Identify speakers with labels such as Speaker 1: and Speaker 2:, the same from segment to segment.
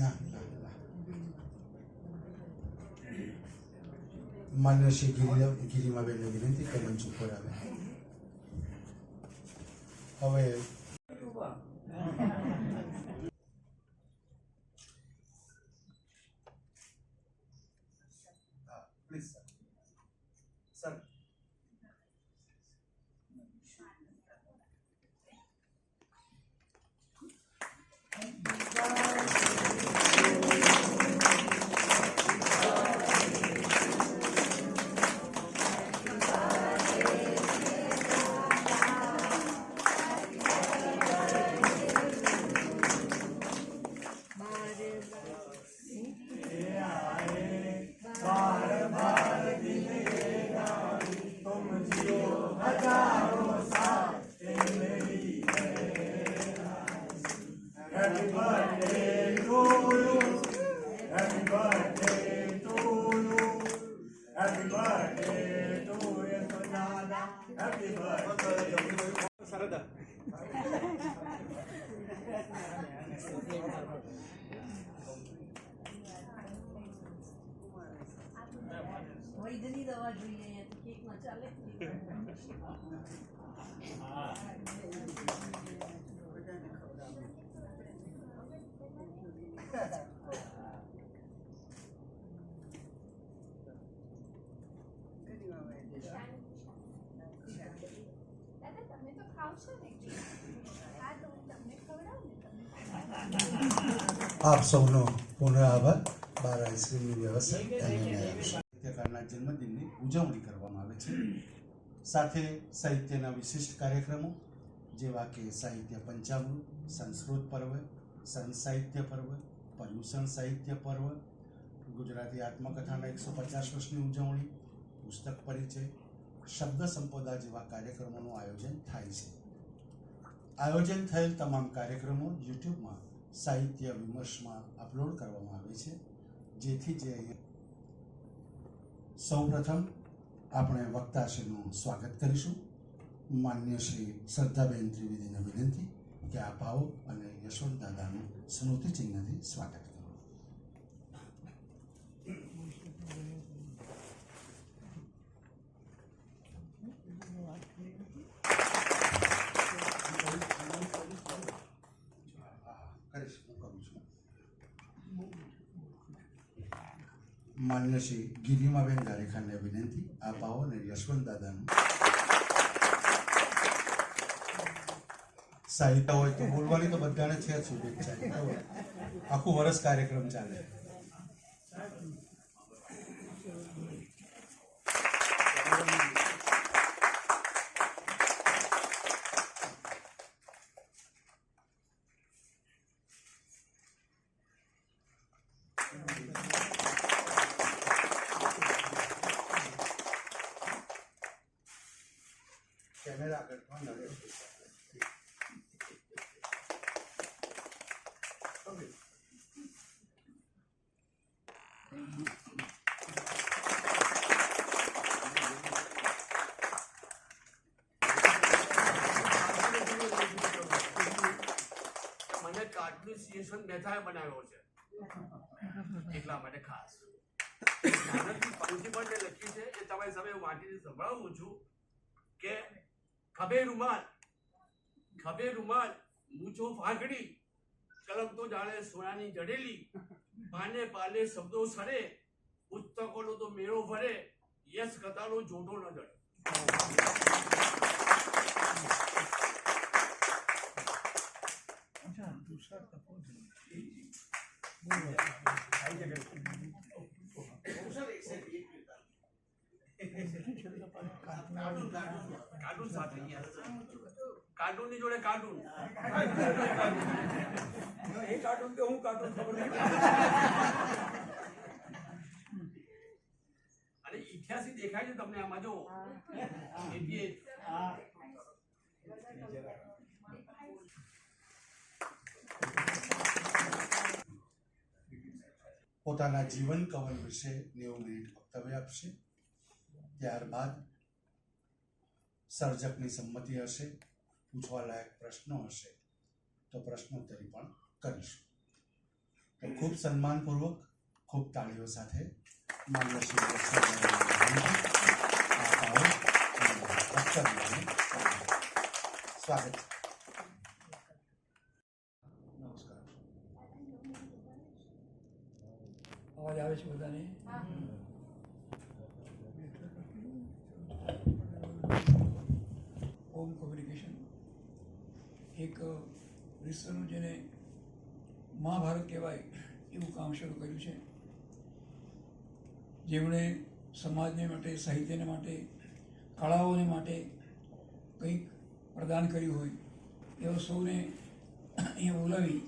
Speaker 1: ના માન્ય શ્રી ગિરિમાબેનને વિનંતી કે મંચ ઉપર આવે. હવે પ્લીઝ સર.
Speaker 2: વૈદ્યની દવા જોઈએ તો કેકમાં ચાલે.
Speaker 1: આપ સૌનો પુનઃ આભાર. બાર આઈસ્ક્રીમની વ્યવસ્થા સાહિત્યકારના જન્મદિનની ઉજવણી કરવામાં આવે છે. સાથે સાહિત્યના વિશિષ્ટ કાર્યક્રમો જેવા કે સાહિત્ય પંચામૃત, સંસ્કૃત પર્વ, સંત સાહિત્ય પર્વ, પર્યુષણ સાહિત્ય પર્વ, ગુજરાતી આત્મકથાના 150 વર્ષની ઉજવણી, પુસ્તક પરિચય, શબ્દ સંપદા જેવા કાર્યક્રમોનું આયોજન થાય છે. આયોજન થયેલ તમામ કાર્યક્રમો યુટ્યુબમાં સાહિત્ય વિમર્શમાં અપલોડ કરવામાં આવે છે. જેથી જે સૌપ્રથમ આપણે વક્તાશ્રીનું સ્વાગત કરીશું. માન્ય શ્રી શ્રદ્ધાબેન ત્રિવેદીને વિનંતી કે આપ આવો અને યશવંત દાદાનું સ્મૃતિ ચિહ્નથી સ્વાગત કરો. માન્ય શ્રી ગિરિમાબેન ગારેખાને વિનંતી આપ આવો અને યશવંત દાદાનું સાહિત્ય હોય તો બોલવાની તો બધાને છે જ શુભેચ્છા. આખું વર્ષ કાર્યક્રમ ચાલે. કેમેરા આગળ
Speaker 3: મને કાર્ટૂન સીએસન મહેતાએ બનાવ્યો છે એટલા માટે ખાસ નાનકડી પંક્તિ પણ મેં લખી છે એ તમારી સામે વાંચીને સંભળાવું છું કે ખભે રૂમાલ મૂછો ફાંકડી, કલમ તો જાણે સોનાની જડેલી, પાને પાલે શબ્દો સરે, પુસ્તકોનો તો મેળો ભરે, યશ કથાનો જોડો ન જડે. કાર્ટૂન સાથે કાર્ટૂન ની જોડે કાર્ટૂન એ કાર્ટૂન કે હું કાર્ટૂન ખબર નહીં. અને ઇતિહાસી દેખાય છે તમને આમાં જો
Speaker 1: પોતાના જીવન કવન વિશે 90 મિનિટ વક્તવ્ય આપશે. ત્યારબાદ સર્જકની સંમતિ હશે, પૂછવા લાયક પ્રશ્નો હશે તો પ્રશ્નોત્તરી પણ કરીશું. તો ખૂબ સન્માનપૂર્વક ખૂબ તાળીઓ સાથે માન્ય શ્રી સ્વાગત. નમસ્કાર.
Speaker 4: અવાજ આવે છે બધાને? હોમ કોમ્યુનિકેશન એક વિશ્વનું જેને મહાભારત કહેવાય એવું કામ શરૂ કર્યું છે, જેમણે સમાજને માટે, સાહિત્યને માટે, કળાઓને માટે કંઈક પ્રદાન કર્યું હોય એવા સૌને અહીંયા બોલાવી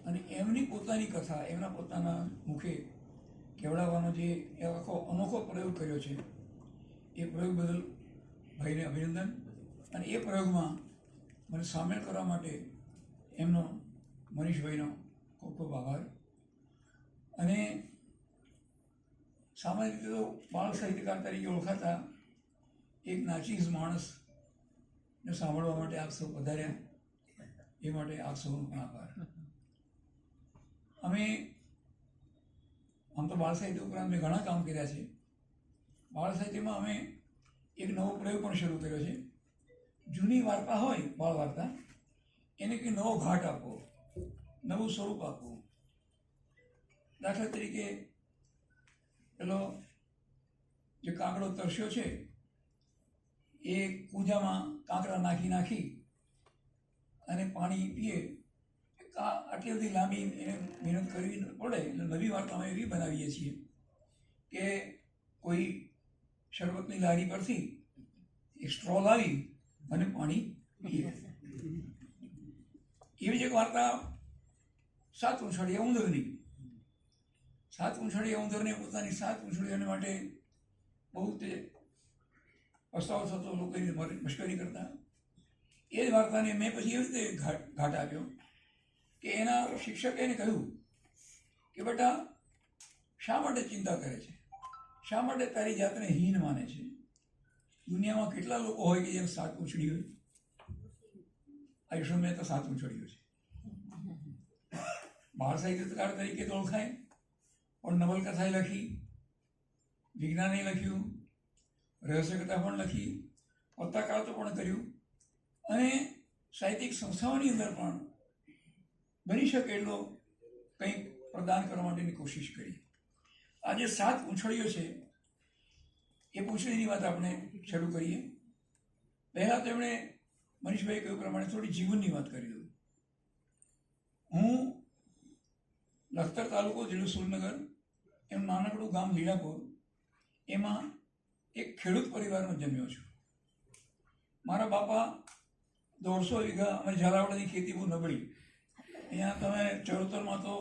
Speaker 4: અને એમની પોતાની કથા એમના પોતાના મુખે કહેવડાવવાનો જે આખો અનોખો પ્રયોગ કર્યો છે એ પ્રયોગ બદલ ભાઈને અભિનંદન. અને એ પ્રયોગમાં મને સામેલ કરવા માટે એમનો મનીષભાઈનો ખૂબ ખૂબ આભાર. અને સામાન્ય રીતે તો બાળ સાહિત્યકાર તરીકે ઓળખાતા એક નાચીઝ માણસને સાંભળવા માટે આપ સૌ પધાર્યા, એ માટે આપ સૌનો પણ આભાર. અમે આમ તો બાળ સાહિત્ય ઉપરાંત મેં ઘણા કામ કર્યા છે. બાળ સાહિત્યમાં અમે એક નવો પ્રયોગ પણ શરૂ કર્યો છે. જૂની વાર્તા હોય, બાળ વાર્તા, એને કંઈ નવો ઘાટ આપવો, નવું સ્વરૂપ આપવું. દાખલા તરીકે પેલો જે કાંકડો તરસ્યો છે એ કૂજામાં કાંકરા નાખી અને પાણી પીએ, આટલી બધી લાંબી એને મહેનત કરવી પડે. એટલે નવી વાર્તા અમે એવી બનાવીએ છીએ કે કોઈ શરબતની લારી પરથી એક સ્ટ્રો લાવી અને પાણી પીએ. એવી જ એક વાર્તા 7 પૂંછડીયા ઉંદરની. 7 પૂંછડીયા ઉંદરને પોતાની 7 પૂંછડીઓને માટે બહુ તે પસ્તાવો થતો, લોકો એની મશ્કરી કરતા. એ જ વાર્તાને મેં પછી એવી રીતે ઘાટ આપ્યો કે એના શિક્ષકે એને કહ્યું કે બેટા, શા માટે ચિંતા કરે છે? શા માટે તારી જાતને હીન માને છે? દુનિયામાં કેટલા લોકો હોય કે જેમ 7 પૂંછડી હોય? આયુષ્ય મેં તો 7 પૂંછડીઓ છે. બાળ સાહિત્યકાર તરીકે તો ઓળખાય, પણ નવલકથાએ લખી, વિજ્ઞાને લખ્યું, રહસ્યકથા પણ લખી, પત્રકારત્વ પણ કર્યું અને સાહિત્યિક સંસ્થાઓની અંદર પણ બની શકે એટલો કંઈક પ્રદાન કરવા માટેની કોશિશ કરી. આજે 7 પૂંછડીઓ છે. એ પૂંછડીની વાત આપણે શરૂ કરીએ. પહેલાં તો એમણે મનીષભાઈ કહ્યું પ્રમાણે થોડી જીવનની વાત કરી દઉં. હું લખતર તાલુકો, જિલ્લો સુરનગર, એનું નાનકડું ગામ લીલાપુર, એમાં એક ખેડૂત પરિવારમાં જન્મ્યો છું. મારા બાપા 150 વીઘા, અમારી ઝાલાવાડની ખેતી બહુ નબળી. અહીંયા તમે ચરોતરમાં તો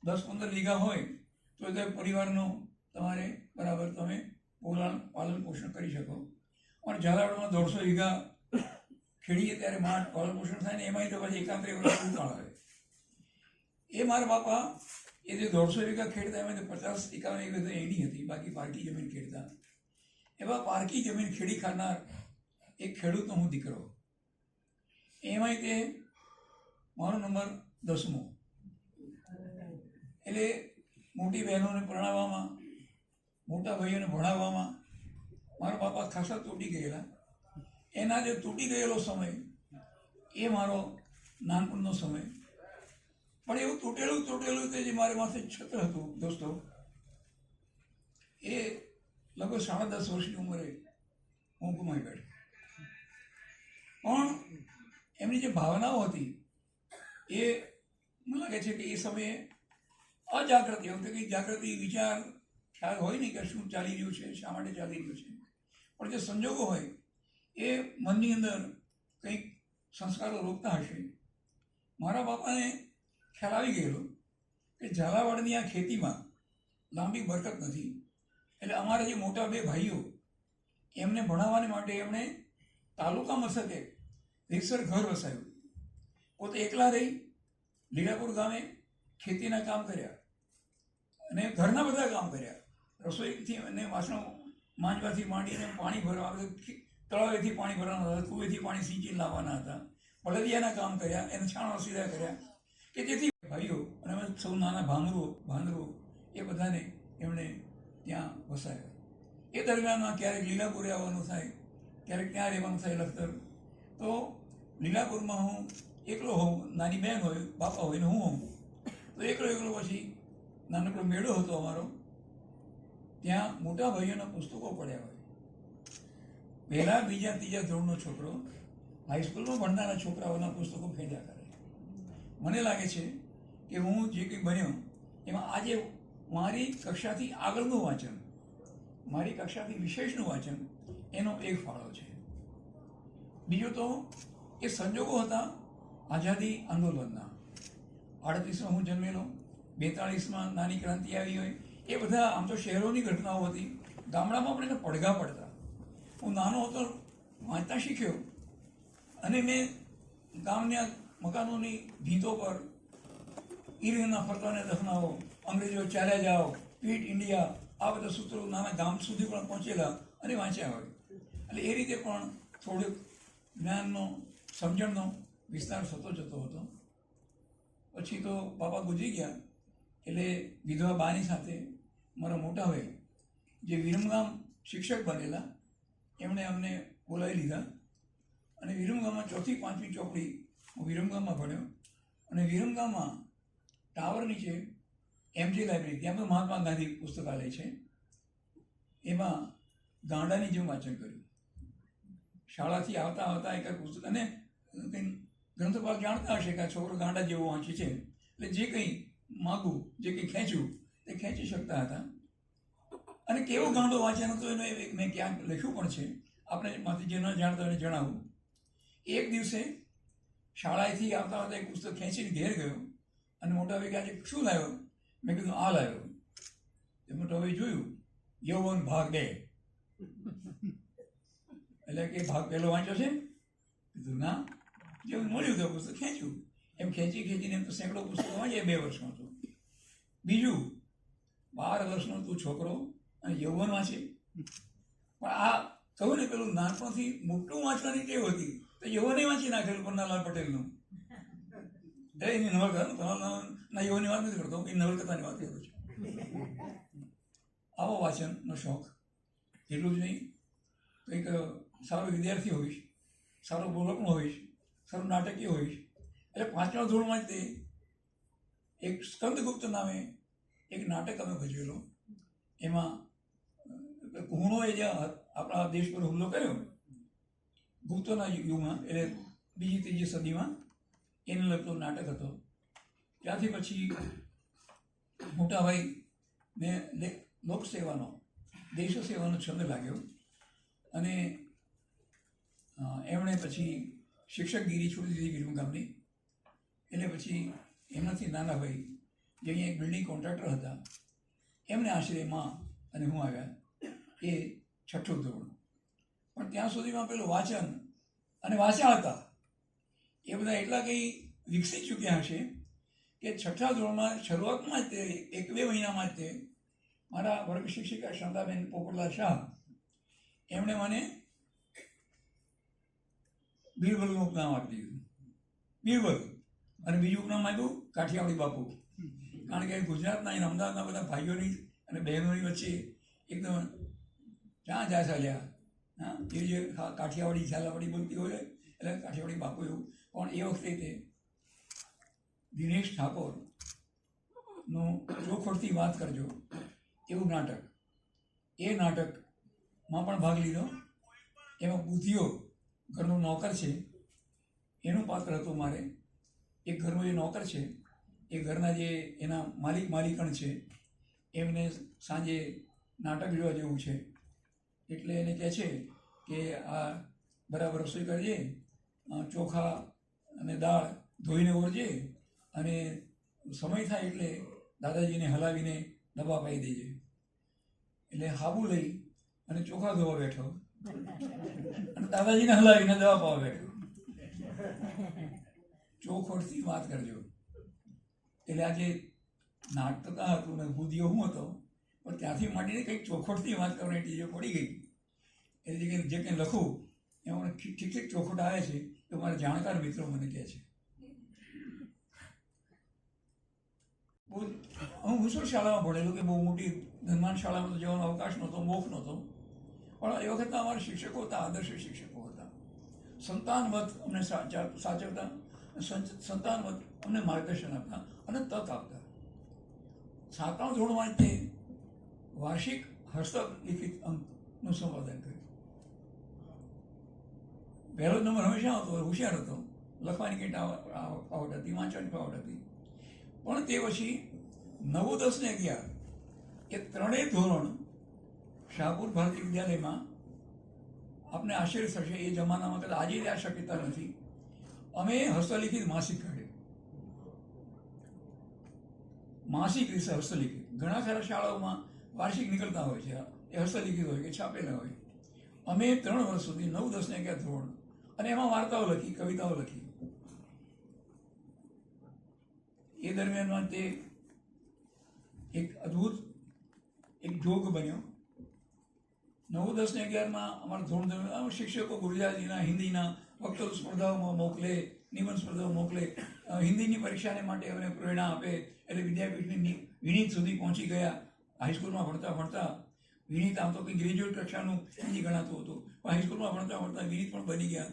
Speaker 4: 10-15 વીઘા હોય તો તે પરિવારનો તમારે બરાબર તમે પાલન પોષણ કરી શકો. પણ ઝાલાવાડમાં 150 વીઘા ખેડીએ ત્યારે પાલન પોષણ થાય ને એમાંય તો પછી 31 વર્ષ ઉતાળ આવે. એ મારા બાપા એ જે 150 વીઘા ખેડતા એમાં 50-51 વીઘા તો એની હતી, બાકી પારકી જમીન ખેડતા. એવા પારકી જમીન ખેડી ખાનાર એક ખેડૂતનો હું દીકરો. એમાંય તે મારો નંબર 10મો. એટલે મોટી બહેનોને પરણાવવામાં, મોટા ભાઈઓને ભણાવવામાં મારા બાપા ખાસા તૂટી ગયેલા. એના જે તૂટી ગયેલો સમય એ મારો નાનપણનો સમય. પણ એવું તૂટેલું તે જે મારી માથે છત્ર હતું દોસ્તો, એ લગભગ 10.5 વર્ષની ઉંમરે હું ગુમાવી બેઠો. પણ એમની જે ભાવનાઓ હતી એ મને લાગે છે કે એ સમયે અજાગૃતિ, એમ કે કંઈ જાગૃતિ, વિચાર, ખ્યાલ હોય નહીં કે શું ચાલી રહ્યું છે, શા માટે ચાલી રહ્યું છે. પણ જે સંજોગો હોય એ મનની અંદર કંઈક સંસ્કારો રોકતા હશે. મારા બાપાને ખ્યાલ આવી ગયેલો કે ઝાલાવાડની આ ખેતીમાં લાંબી બરકત નથી. એટલે અમારા જે મોટા 2 ભાઈઓ એમને ભણાવવાને માટે એમણે તાલુકા મથકે રીતસર ઘર વસાવ્યું. પોતે એકલા રહી લીલાપુર ગામે ખેતીના કામ કર્યા અને ઘરના બધા કામ કર્યા. રસોઈથી અને વાસણો માંજવાથી માંડીને પાણી ભરવા, તળાવેથી પાણી ભરવાના હતા, કુવેથી પાણી સિંચીને લાવવાના હતા, બળદિયાના કામ કર્યા, એને છાણવા સીધા કર્યા કે જેથી ભાઈઓ અને અમે સૌ નાના ભાંદરો એ બધાને એમણે ત્યાં વસાવ્યા. એ દરમિયાનમાં ક્યારેક લીલાપુરે આવવાનું થાય, ક્યારેક ત્યાં રહેવાનું થાય લખતર. તો લીલાપુરમાં હું એકલો હોઉં, નાની બહેન હોય, બાપા હોય ને હું હોઉં. તો એકલો પછી નાનકડો મેળો હતો અમારો, ત્યાં મોટા ભાઈઓના પુસ્તકો પડ્યા હોય. પહેલા બીજા ત્રીજા ધોરણનો છોકરો હાઈસ્કૂલમાં ભણનારા છોકરાઓના પુસ્તકો ફેંદ્યા કરે. મને લાગે છે કે હું જે કંઈ બન્યો એમાં આજે મારી કક્ષાથી આગળનું વાંચન, મારી કક્ષાથી વિશેષનું વાંચન, એનો એક ફાળો છે. બીજું તો એ સંજોગો હતા આઝાદી આંદોલનના. 38માં હું જન્મેલો, 42માં નાની ક્રાંતિ આવી હોય, એ બધા આમ તો શહેરોની ઘટનાઓ હતી, ગામડામાં પણ એને પડઘા પડતા. હું નાનો હતો, વાંચતા શીખ્યો, અને મેં ગામના મકાનોની ભીંતો પર ઈરેના ફરતાને દફનાવો, અંગ્રેજો ચાલ્યા જાઓ, ક્વિટ ઇન્ડિયા, આ બધા સૂત્રો નાના ગામ સુધી પણ પહોંચેલા અને વાંચ્યા હોય. એટલે એ રીતે પણ થોડુંક જ્ઞાનનો, સમજણનો વિસ્તાર થતો જતો હતો. પછી તો બાપા ગુજરી ગયા એટલે વિધવા બાની સાથે મારા મોટા ભાઈ, જે વિરમગામ શિક્ષક બનેલા, એમણે અમને બોલાવી લીધા. અને વિરમગામમાં 4થી 5મી ચોપડી હું વિરમગામમાં ભણ્યો. અને વિરમગામમાં ટાવર નીચે MJ લાઇબ્રેરી, ત્યાં તો મહાત્મા ગાંધી પુસ્તકાલય છે, એમાં ગાંડાની જેમ વાંચન કર્યું. શાળાથી આવતા એક પુસ્તક, અને કંઈ ગ્રંથપાલ જાણતા હશે કે આ છોકરો ગાંડા જેવો વાંચે છે, એટલે જે કંઈ માગું, જે કંઈ ખેંચ્યું તે ખેંચી શકતા હતા. અને કેવો ગાંડો વાંચ્યાનો તો એનો મેં ક્યાંક લખ્યું પણ છે, આપણે માંથી જે ન જાણતા એને જણાવું. એક દિવસે શાળાએથી આવતા એક પુસ્તક ખેંચીને ઘેર ગયો, અને મોટા ભાઈ આજે શું લાવ્યો? મેં કીધું આ લાવ્યો. મોટા ભાઈ જોયું, યૌવન ભાગ 2. એટલે કે ભાગ પહેલો વાંચ્યો છે? કીધું ના. જેવું મળ્યું તો પુસ્તક ખેંચ્યું. એમ ખેંચીને એમ તો સેંકડો પુસ્તકો વાંચ્યા 2 વર્ષમાં તો. બીજું, 12 વર્ષનો તું છોકરો અને યૌવન વાંચે. પણ આ કહું ને, પેલું નાનપણથી મોટું વાંચવાની ટેવ હતી, તો યૌવને વાંચી નાખેલું પન્નાલાલ પટેલનું. એની નવલકથા, ના યૌવનની વાત નથી કરતો, એ નવલકથાની વાત કરું છું. આવો વાંચનનો શોખ. એટલું જ નહીં, કંઈક સારો વિદ્યાર્થી હોઈશ, સારો બોલકનો હોઈશ, સારું નાટકીય હોઈશ. એટલે 5મા ધોરણમાં જ તે એક સ્કંદગુપ્ત નામે એક નાટક અમે ભજવેલો. એમાં હુણોએ જે આપણા દેશ પર હુમલો કર્યો ગુપ્તોના યુગમાં, એટલે 2જી-3જી સદીમાં, એને લગતો નાટક હતો. ત્યાંથી પછી મોટાભાઈને લોકસેવાનો, દેશ સેવાનો છંદ લાગ્યો, અને એમણે પછી શિક્ષકગીરી છોડી દીધી વિરમગામની. એટલે પછી એમનાથી નાના ભાઈ, જે અહીંયા એક બિલ્ડિંગ કોન્ટ્રાક્ટર હતા, એમને આશ્રયમાં અને હું આવ્યા. એ 6ઠું ધોરણ. પણ ત્યાં સુધીમાં પેલું વાંચન અને વાંચ્યા હતા એ બધા એટલા કંઈ વિકસી ચૂક્યા હશે કે 6ઠા ધોરણમાં શરૂઆતમાં જ તે 1-2 મહિનામાં જ તે મારા વર્ગ શિક્ષિકા શાંતાબેન પોપટલાલ શાહ, એમણે મને બીરબલનું ઉપનામ આપી દીધું, બીરબલ. અને બીજું ઉપનામ આપ્યું કાઠિયાવાડી બાપુ. કારણ કે ગુજરાતના અને અમદાવાદના બધા ભાઈઓની અને બહેનોની વચ્ચે એકદમ ક્યાં જાય ચાલ્યા, હા, એ જે કાઠિયાવાડી ઝાલાવાડી બોલતી હોય એટલે કાઠિયાવાડી બાપુ એવું. પણ એ વખતે તે દિનેશ ઠાકોરનું ચોખોટથી વાત કરજો એવું નાટક, એ નાટકમાં પણ ભાગ લીધો. એમાં બુધિયો ઘરનો નોકર છે, એનું પાત્ર હતું મારે. એક ઘરનો જે નોકર છે, એ ઘરના જે એના માલિકણ છે, એમને સાંજે નાટક જોવા જેવું છે, એટલે એને કહે છે કે આ બરાબર રસોઈ કરજે, ચોખા અને દાળ ધોઈને ઓરજે, અને સમય થાય એટલે દાદાજીને હલાવીને દબા પાઈ દેજે. એટલે હાબુ લઈ અને ચોખા ધોવા બેઠો, અને દાદાજીને હલાવીને દવા પાવા બેઠો. ચોખોટથી વાત કરજો. એટલે આજે નાટકતા હતું ને બુદ્ધિઓ હું હતો, પણ ત્યાંથી માંડીને કંઈક ચોખોટથી વાત કરવાની ટીજો પડી ગઈ. એટલે જે કંઈ લખું એમાં ઠીક ઠીક ચોખોટ આવે છે, તો મારા જાણકાર મિત્રો મને કહે છે. હું હુસોર શાળામાં ભણેલો કે બહુ મોટી ધનવાન શાળામાં તો જવાનો અવકાશ નહોતો, મોખ નહોતો, પણ એ વખતના અમારા શિક્ષકો હતા, આદર્શ શિક્ષકો હતા. સંતાનવત અમને સાચવતા, સંતાનવત અમને માર્ગદર્શન આપતા અને તક આપતા. 7મા ધોરણમાં તે વાર્ષિક હસ્તલિખિત અંકનું સંપાદન કર્યું. પહેલો નંબર હંમેશા હતો, હોશિયાર હતો, લખવાની કંઈ ફાવટ હતી, વાંચવાની ફાવટ હતી. પણ તે પછી 9, 10 ને 11 એ ત્રણેય ધોરણ શાહપુર ભારતીય વિદ્યાલયમાં આપને આશ્ચર્ય થશે, એ જમાનામાં કદાચ આજે આ શક્યતા નથી, અમે હસ્તલિખિત માસિક કાઢ્યું. માસિક રીતે હસ્તલિખિત. ઘણા ખરા શાળાઓમાં વાર્ષિક નીકળતા હોય છે, એ હસ્તલિખિત હોય કે છાપેલા હોય. અમે 3 વર્ષ સુધી 9, 10 ને 11 ધોરણ, અને એમાં વાર્તાઓ લખી, કવિતાઓ લખી. એ દરમિયાનમાં તે એક અદ્ભુત એક જોગ બન્યો. 9, 10 ને 11માં અમારા ધોરણ દરમિયાન શિક્ષકો ગુજરાતીના, હિન્દીના વક્તૃત્વ સ્પર્ધાઓમાં મોકલે, નિબંધ સ્પર્ધાઓ મોકલે, હિન્દીની પરીક્ષાને માટે અમને પ્રેરણા આપે. એટલે વિદ્યાપીઠની વિનીત સુધી પહોંચી ગયા. હાઈસ્કૂલમાં ભણતા વિનીત આમ તો કંઈ ગ્રેજ્યુએટ કક્ષાનું હિન્દી ગણાતું હતું, પણ હાઈસ્કૂલમાં ભણતા વિનીત પણ બની ગયા.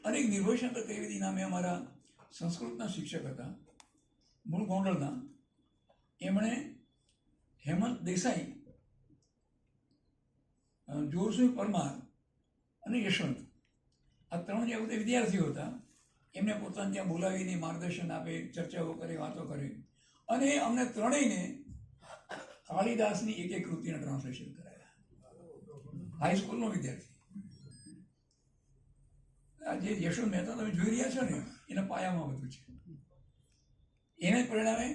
Speaker 4: અને એક નિર્ભયશંકર ત્રિવેદી નામે અમારા સંસ્કૃતના શિક્ષક હતા, મૂળ ગોંડલના. એમણે હેમંત દેસાઈ, જોરસિંહ પરમાર અને યશવંત, આ 3 જે વખતે વિદ્યાર્થીઓ હતા, એમને પોતાને ત્યાં બોલાવીને માર્ગદર્શન આપે, ચર્ચાઓ કરે, વાતો કરે. અને અમને ત્રણેયને કાલિદાસની એક કૃતિના ટ્રાન્સલેશન કરાયા. હાઈસ્કૂલનો વિદ્યાર્થી. આ જે યશવંત મહેતા તમે જોઈ રહ્યા છો ને, એના પાયામાં બધું છે. એને પરિણામે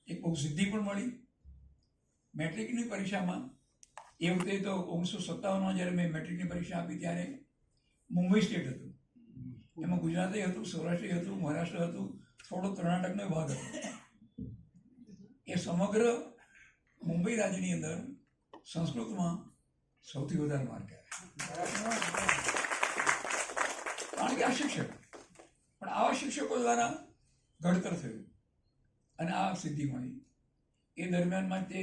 Speaker 4: એક બહુ સિદ્ધિ પણ મળી. મેટ્રિકની પરીક્ષામાં એ વખતે તો 1957માં જ્યારે મેં મેટ્રિકની પરીક્ષા આપી ત્યારે મુંબઈ સ્ટેટ હતું, એમાં ગુજરાતી હતું, સૌરાષ્ટ્રી હતું, મહારાષ્ટ્ર હતું, થોડો કર્ણાટકનો ભાગ હતો. એ સમગ્ર મુંબઈ રાજ્યની અંદર સંસ્કૃતમાં સૌથી વધારે માર્ક આવ્યા. કારણ કે આ શિક્ષક, પણ આવા શિક્ષકો દ્વારા ઘડતર થયું અને આ સિદ્ધિ મળી. એ દરમિયાનમાં તે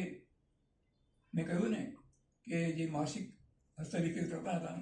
Speaker 4: મેં કહ્યું ને કે જે માસિક હસ્તલિખિત કરતા હતા,